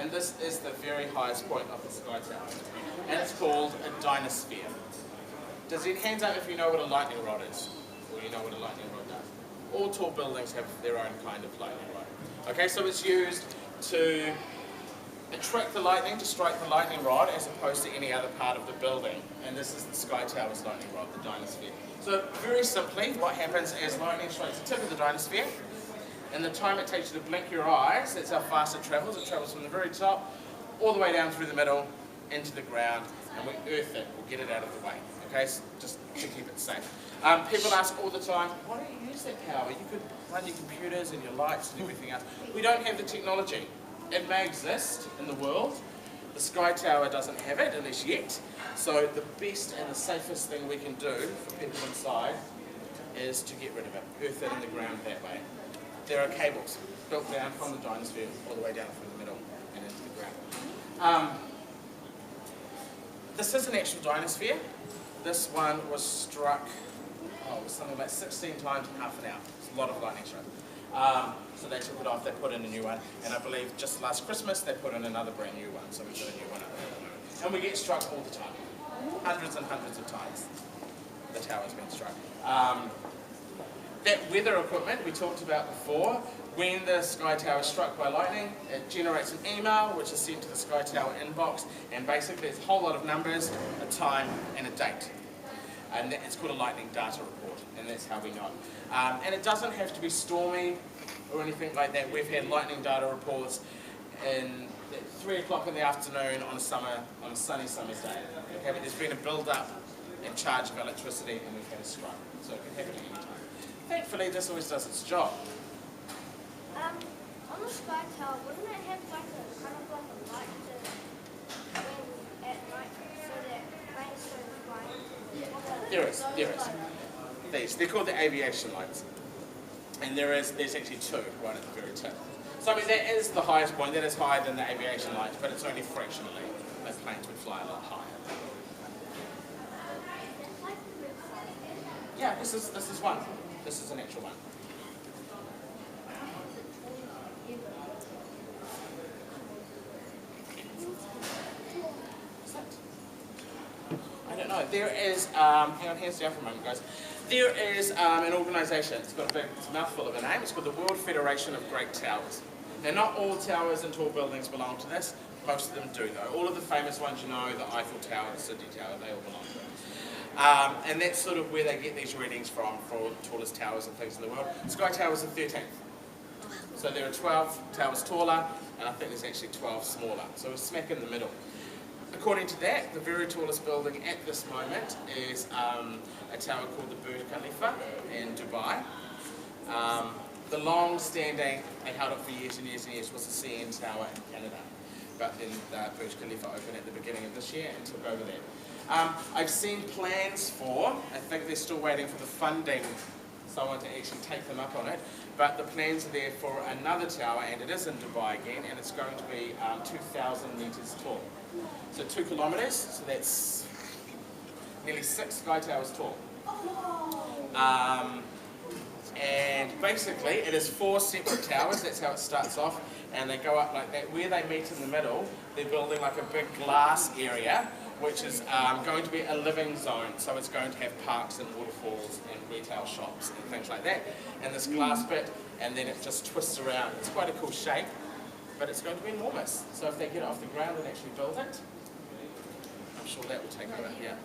And this is the very highest point of the Sky Tower. And it's called a Dynasphere. Does it hands up if you know what a lightning rod is? Or you know what a lightning rod does? All tall buildings have their own kind of lightning rod. Okay, so it's used to attract the lightning, to strike the lightning rod, as opposed to any other part of the building. And this is the Sky Tower's lightning rod, the Dynasphere. So very simply, what happens is lightning strikes the tip of the Dynasphere, and the time it takes you to blink your eyes, that's how fast it travels. It travels from the very top, all the way down through the middle, into the ground, and we earth it, we'll get it out of the way. Okay, so just to keep it safe. People ask all the time, why don't you use that power? You could run your computers and your lights and everything else. We don't have the technology. It may exist in the world. The Sky Tower doesn't have it, at least yet. So the best and the safest thing we can do for people inside is to get rid of it, earth it in the ground that way. There are cables built down from the Dynasphere all the way down through the middle and into the ground. This is an actual Dynasphere. This one was struck, it was something like 16 times in half an hour. It's a lot of lightning strike. So they took it off, they put in a new one, and I believe just last Christmas they put in another brand new one, so we've got a new one up there at the moment. And we get struck all the time, hundreds and hundreds of times the tower's been struck. That weather equipment we talked about before, when the Sky Tower is struck by lightning, it generates an email which is sent to the Sky Tower inbox, and basically it's a whole lot of numbers, a time and a date. And it's called a lightning data report, and that's how we know. And it doesn't have to be stormy or anything like that. We've had lightning data reports in 3 o'clock in the afternoon on a sunny summer's day. Okay, but there's been a build-up in charge of electricity, and we've had a strike. So it can happen any time. Thankfully, this always does its job. On the Sky Tower, wouldn't it have like a kind of like a light to when at night so that planes don't fly into There is. They're called the aviation lights. And there's actually two right at the very tip. So I mean, that is the highest point. That is higher than the aviation lights, but it's only fractionally. Those planes would fly a lot higher. Yeah, this is one. This is an actual one. I don't know. There is, hang on, hands down for a moment, guys. There is an organisation, it's got it's a mouthful of a name, it's called the World Federation of Great Towers. Now, not all towers and tall buildings belong to this, most of them do though. All of the famous ones you know, the Eiffel Tower, the Sydney Tower, they all belong to it. And that's sort of where they get these readings from for all the tallest towers and things in the world. Sky Tower is the 13th. So there are 12 towers taller, and I think there's actually 12 smaller. So we're smack in the middle. According to that, the very tallest building at this moment is a tower called the Burj Khalifa in Dubai. The long-standing, they held it for years and years and years, was the CN Tower in Canada. But then the Burj Khalifa opened at the beginning of this year and took over that. I've seen plans for, I think they're still waiting for the funding, someone to actually take them up on it, but the plans are there for another tower, and it is in Dubai again, and it's going to be 2,000 metres tall. So 2 kilometres, so that's nearly 6 Sky Towers tall. And basically it is 4 separate towers, that's how it starts off, and they go up like that. Where they meet in the middle, they're building like a big glass area, which is going to be a living zone, so it's going to have parks and waterfalls and retail shops and things like that. And this glass bit, and then it just twists around. It's quite a cool shape, but it's going to be enormous. So if they get it off the ground and actually build it, I'm sure that will take over, yeah.